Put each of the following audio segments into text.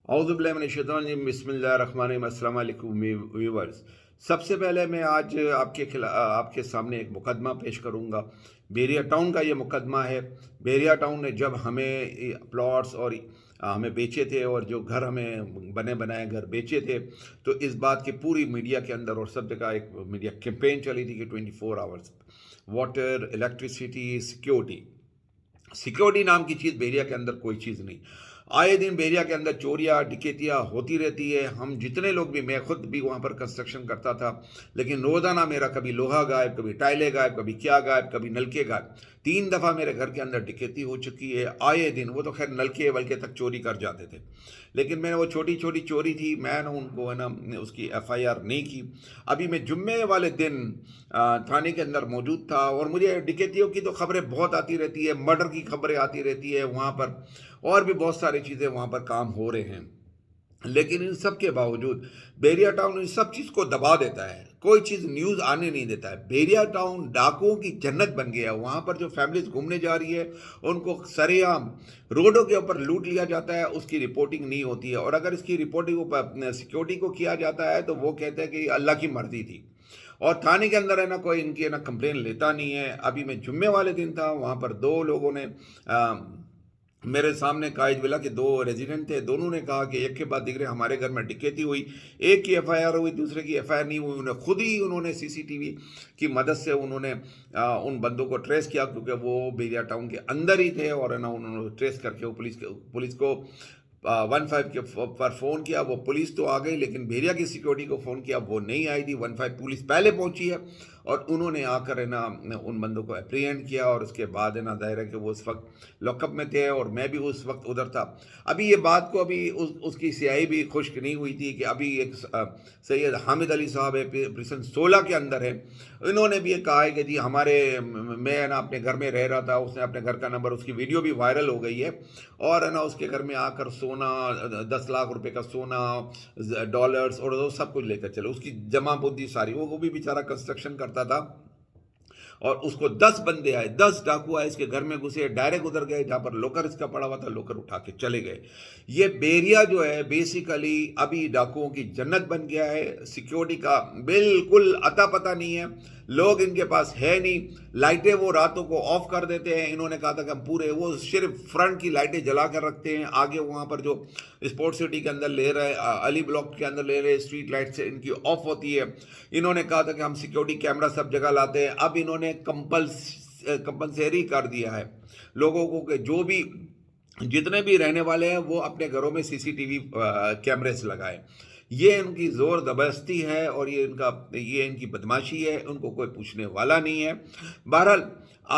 اعوذ باللہ من الشیطان الرجیم، بسم اللہ الرحمن الرحیم۔ السلام علیکم ویورز۔ سب سے پہلے میں آج آپ کے سامنے ایک مقدمہ پیش کروں گا۔ بیریا ٹاؤن کا یہ مقدمہ ہے۔ بیریا ٹاؤن نے جب ہمیں پلاٹس اور ہمیں بیچے تھے، اور جو گھر ہمیں بنے بنائے گھر بیچے تھے، تو اس بات کی پوری میڈیا کے اندر اور سب جگہ ایک میڈیا کیمپین چلی تھی کہ 24 آورس واٹر، الیکٹریسٹی، سیکیورٹی نام کی چیز بیریا کے اندر کوئی چیز نہیں۔ آئے دن بیریا کے اندر چوریاں ڈکیتیاں ہوتی رہتی ہے۔ ہم جتنے لوگ بھی، میں خود بھی وہاں پر کنسٹرکشن کرتا تھا، لیکن روزانہ میرا کبھی لوہا غائب، کبھی ٹائلیں غائب، کبھی کیا غائب، کبھی نلکے غائب۔ 3 دفعہ میرے گھر کے اندر ڈکیتی ہو چکی ہے آئے دن۔ وہ تو خیر نلکے ولکے تک چوری کر جاتے تھے، لیکن میں نے وہ چھوٹی چھوٹی چوری تھی، میں نے ان کو اس کی FIR نہیں کی۔ ابھی میں جمعے والے دن تھانے کے اندر موجود تھا، اور مجھے ڈکیتیوں کی تو خبریں بہت آتی رہتی ہے، مرڈر کی خبریں آتی رہتی ہے وہاں پر، اور بھی بہت ساری چیزیں وہاں پر کام ہو رہے ہیں۔ لیکن ان سب کے باوجود بیریا ٹاؤن ان سب چیز کو دبا دیتا ہے، کوئی چیز نیوز آنے نہیں دیتا ہے۔ بیریا ٹاؤن ڈاکوؤں کی جنت بن گیا ہے۔ وہاں پر جو فیملیز گھومنے جا رہی ہے، ان کو سرے عام روڈوں کے اوپر لوٹ لیا جاتا ہے، اس کی رپورٹنگ نہیں ہوتی ہے، اور اگر اس کی رپورٹنگ سیکیورٹی کو کیا جاتا ہے تو وہ کہتے ہیں کہ یہ اللہ کی مرضی تھی، اور تھانے کے اندر ہے نا کوئی ان کی کمپلین لیتا نہیں ہے۔ ابھی میں جمعے والے دن تھا، وہاں پر 2 لوگوں نے میرے سامنے قائد ولا کے 2 ریزیڈنٹ تھے، دونوں نے کہا کہ ایک کے بعد دیگر ہمارے گھر میں ڈکیتی ہوئی، ایک کی FIR ہوئی، دوسرے کی FIR نہیں ہوئی۔ انہوں نے CCTV کی مدد سے انہوں نے ان بندوں کو ٹریس کیا، کیونکہ وہ بیریا ٹاؤن کے اندر ہی تھے، اور انہوں نے ٹریس کر کے وہ پولیس کو 15 کے پر فون کیا۔ وہ پولیس تو آ گئی، لیکن بیریا کی سیکیورٹی کو فون کیا، وہ نہیں آئی تھی۔ 15 پولیس پہلے پہنچی ہے، اور انہوں نے آ کر ان بندوں کو اپریہینڈ کیا، اور اس کے بعد ظاہر ہے کہ وہ اس وقت لاک اپ میں تھے، اور میں بھی اس وقت ادھر تھا۔ ابھی یہ بات کو ابھی اس کی سیاہی بھی خشک نہیں ہوئی تھی کہ ابھی ایک سید حامد علی صاحب ہے، پریسن 16 کے اندر ہے، انہوں نے بھی یہ کہا ہے کہ جی میں اپنے گھر میں رہ رہا تھا، اس نے اپنے گھر کا نمبر، اس کی ویڈیو بھی وائرل ہو گئی ہے، اور اس کے گھر میں آ کر سونا، 10 لاکھ روپے کا سونا، ڈالرز اور وہ سب کچھ لے کر چلے، اس کی جمع بندی ساری۔ وہ بھی بیچارہ کنسٹرکشن کرتا تھا، اور اس کو 10 بندے آئے، 10 ڈاکو آئے، اس کے گھر میں گھسے، ڈائریکٹ ادھر گئے جہاں پر لوکر اس کا پڑا ہوا تھا، لوکر اٹھا کے چلے گئے۔ یہ بیریا جو ہے بیسیکلی ابھی ڈاکوؤں کی جنت بن گیا ہے۔ سیکیورٹی کا بالکل اتا پتہ نہیں ہے، لوگ ان کے پاس ہے نہیں۔ لائٹیں وہ راتوں کو آف کر دیتے ہیں، انہوں نے کہا تھا کہ ہم وہ صرف فرنٹ کی لائٹیں جلا کر رکھتے ہیں، آگے وہاں پر جو اسپورٹ سٹی کے اندر لے رہے، علی بلاک کے اندر لے رہے، اسٹریٹ لائٹ سے ان کی آف ہوتی ہے۔ انہوں نے کہا تھا کہ ہم سیکیورٹی کیمرہ سب جگہ لاتے ہیں۔ اب انہوں نے کمپلسری کر دیا ہے لوگوں کو کہ جو بھی جتنے بھی رہنے والے ہیں وہ اپنے گھروں میں CCTV کیمرے لگائے۔ یہ ان کی زور زبردستی ہے، اور یہ ان کی بدماشی ہے، ان کو کوئی پوچھنے والا نہیں ہے۔ بہرحال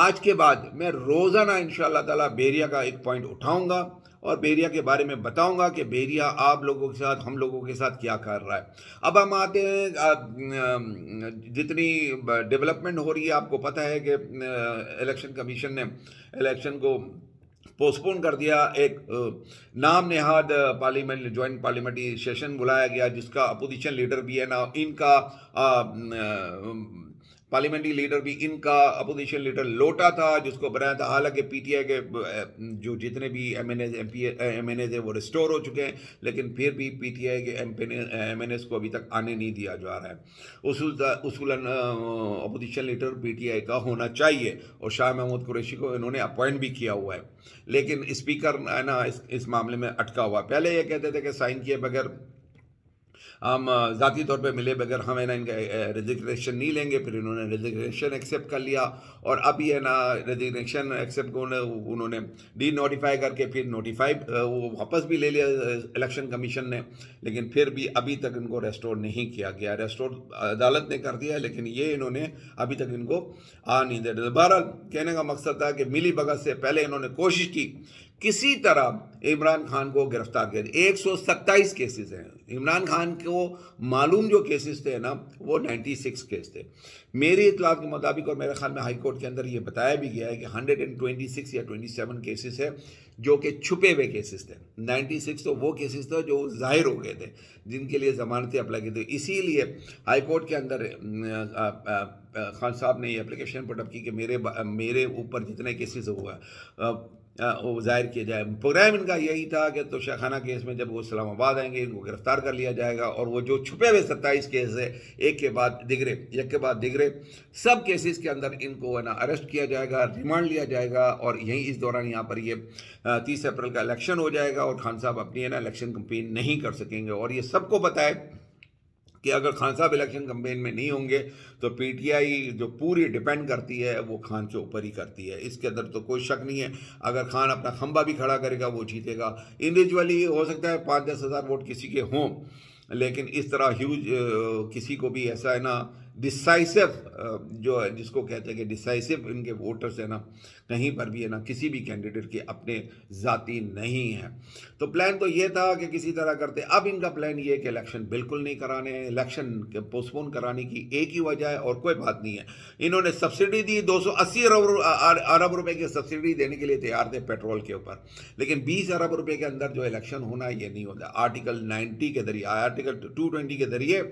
آج کے بعد میں روزانہ انشاءاللہ تعالیٰ بیریا کا ایک پوائنٹ اٹھاؤں گا، اور بیریا کے بارے میں بتاؤں گا کہ بیریا آپ لوگوں کے ساتھ، ہم لوگوں کے ساتھ کیا کر رہا ہے۔ اب ہم آتے ہیں، جتنی ڈیولپمنٹ ہو رہی ہے، آپ کو پتہ ہے کہ الیکشن کمیشن نے الیکشن کو پوسٹپون کر دیا۔ ایک نام نہاد پارلیمنٹ جوائنٹ پارلیمنٹری سیشن بلایا گیا، جس کا اپوزیشن لیڈر بھی ہے نا، ان کا پارلیمنٹری لیڈر بھی ان کا اپوزیشن لیڈر لوٹا تھا، جس کو بنایا تھا۔ حالانکہ PTI کے جو جتنے بھی MNAs ہیں وہ ریسٹور ہو چکے ہیں، لیکن پھر بھی PTI کے MNAs کو ابھی تک آنے نہیں دیا جا رہا ہے۔ اصولاً اپوزیشن لیڈر PTI کا ہونا چاہیے، اور شاہ محمود قریشی کو انہوں نے اپوائنٹ بھی کیا ہوا ہے، لیکن اسپیکر اس معاملے میں اٹکا ہوا ہے۔ پہلے یہ کہتے تھے کہ سائن کیے بغیر، ہم ذاتی طور پہ ملے بغیر ہم ان کا ریزگنیشن نہیں لیں گے۔ پھر انہوں نے ریزگنیشن ایکسیپٹ کر لیا، اور اب یہ ریزگنیشن ایکسیپٹ کو انہوں نے ڈی نوٹیفائی کر کے پھر نوٹیفائی وہ واپس بھی لے لیا الیکشن کمیشن نے، لیکن پھر بھی ابھی تک ان کو ریسٹور نہیں کیا گیا۔ ریسٹور عدالت نے کر دیا، لیکن یہ انہوں نے ابھی تک ان کو نہیں دیا۔ بہرحال کہنے کا مقصد تھا کہ ملی بھگت سے پہلے انہوں نے کوشش کی کسی طرح عمران خان کو گرفتار کیا۔ 127 کیسز ہیں عمران خان کو، معلوم جو کیسز تھے نا وہ 96 کیس تھے میری اطلاع کے مطابق، اور میرے خیال میں ہائی کورٹ کے اندر یہ بتایا بھی گیا ہے کہ 126 یا 27 کیسز ہے جو کہ چھپے ہوئے کیسز تھے۔ 96 تو وہ کیسز تھے جو ظاہر ہو گئے تھے، جن کے لیے ضمانتیں اپلائی کی تھی۔ اسی لیے ہائی کورٹ کے اندر خان صاحب نے یہ اپلیکیشن پٹ اپ کی کہ میرے اوپر جتنے کیسز ہوا وہ ظاہر کیا جائے۔ پروگرام ان کا یہی تھا کہ تو شیخانہ کیس میں جب وہ اسلام آباد آئیں گے ان کو گرفتار کر لیا جائے گا، اور وہ جو چھپے ہوئے 27 کیس ہے ایک کے بعد دیگرے سب کیسز کے اندر ان کو ہے نا اریسٹ کیا جائے گا، ریمانڈ لیا جائے گا، اور یہیں اس دوران یہاں پر یہ 30 اپریل کا الیکشن ہو جائے گا، اور خان صاحب اپنی ہے نا الیکشن کمپین نہیں کر سکیں گے۔ اور یہ سب کو بتائے کہ اگر خان صاحب الیکشن کمپین میں نہیں ہوں گے تو پی ٹی آئی جو پوری ڈیپینڈ کرتی ہے وہ خان کے اوپر ہی کرتی ہے، اس کے اندر تو کوئی شک نہیں ہے۔ اگر خان اپنا کھمبا بھی کھڑا کرے گا وہ جیتے گا، انڈیویجولی ہو سکتا ہے 5-10 ہزار ووٹ کسی کے ہوں، لیکن اس طرح ہیوج کسی کو بھی ایسا ہے نا ڈسائسو جو ہے جس کو کہتے ہیں کہ ڈسائسو ان کے ووٹرز ہیں نا کہیں پر بھی ہے نا کسی بھی کینڈیڈیٹ کے اپنے ذاتی نہیں ہیں۔ تو پلان تو یہ تھا کہ کسی طرح کرتے، اب ان کا پلان یہ ہے کہ الیکشن بالکل نہیں کرانے ہیں۔ الیکشن پوسٹ پون کرانے کی ایک ہی وجہ ہے اور کوئی بات نہیں ہے، انہوں نے سبسڈی دی، 280 ارب روپے کی سبسڈی دینے کے لیے تیار تھے پیٹرول کے اوپر، لیکن 20 ارب روپے کے اندر جو الیکشن ہونا یہ نہیں ہوتا۔ آرٹیکل 90 کے ذریعے، آرٹیکل 220 کے ذریعے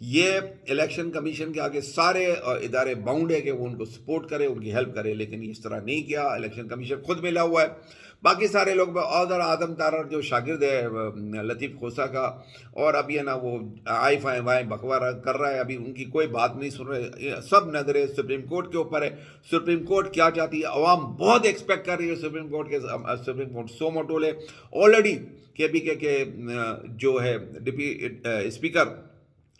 یہ الیکشن کمیشن کے آگے سارے ادارے باؤنڈ ہے کہ وہ ان کو سپورٹ کرے، ان کی ہیلپ کرے، لیکن اس طرح نہیں کیا۔ الیکشن کمیشن خود ملا ہوا ہے، باقی سارے لوگ اور آدم تارڑ جو شاگرد ہے لطیف کھوسہ کا، اور ابھی ہے نا وہ آئی فائیں وائیں بکوا کر رہا ہے، ابھی ان کی کوئی بات نہیں سن رہے، سب نظریں سپریم کورٹ کے اوپر ہے۔ سپریم کورٹ کیا چاہتی ہے، عوام بہت ایکسپیکٹ کر رہی ہے سپریم کورٹ سو موٹو لے۔ آلریڈی کے پی کے جو ہے اسپیکر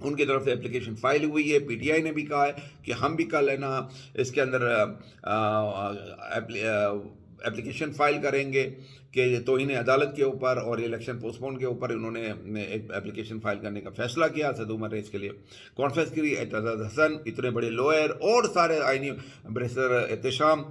ان کی طرف سے اپلیکیشن فائل ہوئی ہے، پی ٹی آئی نے بھی کہا ہے کہ ہم بھی کل ہے نا اس کے اندر اپلیکیشن فائل کریں گے کہ توہین عدالت کے اوپر اور الیکشن پوسٹ پون کے اوپر انہوں نے ایک اپلیکیشن فائل کرنے کا فیصلہ کیا صد عمر ریس کے لیے۔ کانفرنس کی اعتزاز حسن، اتنے بڑے لوئر اور سارے آئینی بریسر احتشام،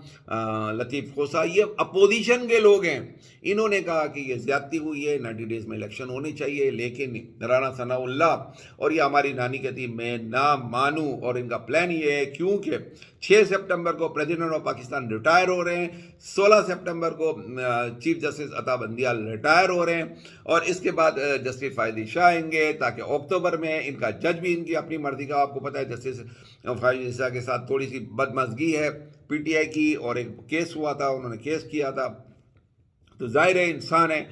لطیف کھوسہ، یہ اپوزیشن کے لوگ ہیں، انہوں نے کہا کہ یہ زیادتی ہوئی ہے، 90 ڈیز میں الیکشن ہونی چاہیے، لیکن رانا ثناء اللہ اور یہ ہماری نانی کہتی میں نہ مانوں، اور ان کا پلان یہ ہے کیونکہ 6 سپٹمبر کو پریزیڈنٹ آف پاکستان ریٹائر ہو رہے ہیں، 16 سپٹمبر کو چیف جسٹس عطا بندیال ریٹائر ہو رہے ہیں، اور اس کے بعد جسٹس فائدی شاہ آئیں گے تاکہ اکتوبر میں ان کا جج بھی ان کی اپنی مرضی کا، آپ کو پتہ ہے جسٹس فائدی شاہ کے ساتھ تھوڑی سی بدمزگی ہے پی ٹی آئی کی، اور ایک کیس ہوا تھا، انہوں نے کیس کیا تھا، تو ظاہر ہے انسان ہے،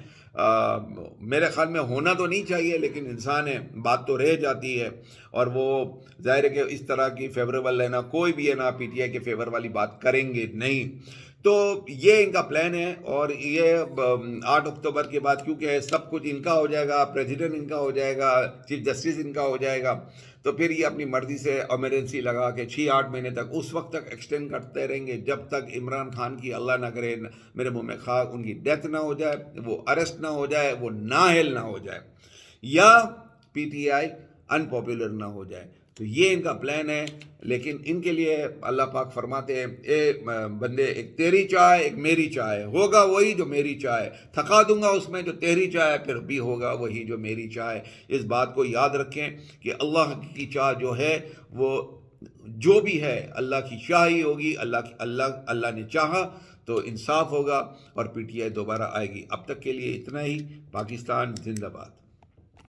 میرے خیال میں ہونا تو نہیں چاہیے لیکن انسان ہے، بات تو رہ جاتی ہے، اور وہ ظاہر ہے کہ اس طرح کی فیوریبل ہے نا کوئی بھی ہے نا پی ٹی آئی کے فیور والی بات کریں گے نہیں۔ تو یہ ان کا پلان ہے، اور یہ 8 اکتوبر کے بعد کیونکہ سب کچھ ان کا ہو جائے گا، پریزیڈنٹ ان کا ہو جائے گا، چیف جسٹس ان کا ہو جائے گا، تو پھر یہ اپنی مرضی سے ایمرجنسی لگا کے 6-8 مہینے تک اس وقت تک ایکسٹینڈ کرتے رہیں گے جب تک عمران خان کی اللہ نہ کرے میرے منہ میں خاک ان کی ڈیتھ نہ ہو جائے، وہ اریسٹ نہ ہو جائے، وہ نااہل نہ ہو جائے، یا P T I in popular نہ ہو جائے۔ تو یہ ان کا پلان ہے، لیکن ان کے لیے اللہ پاک فرماتے ہیں اے بندے، ایک تیری چاہ ایک میری چاہ، ہوگا وہی جو میری چاہ، تھکا دوں گا اس میں جو تیری چاہ، پھر بھی ہوگا وہی جو میری چاہ۔ اس بات کو یاد رکھیں کہ اللہ کی چاہ جو ہے وہ جو بھی ہے اللہ کی چاہ ہی ہوگی، اللہ نے چاہا تو انصاف ہوگا اور پی ٹی آئی دوبارہ آئے گی۔ اب تک کے لیے اتنا ہی۔ پاکستان زندہ باد۔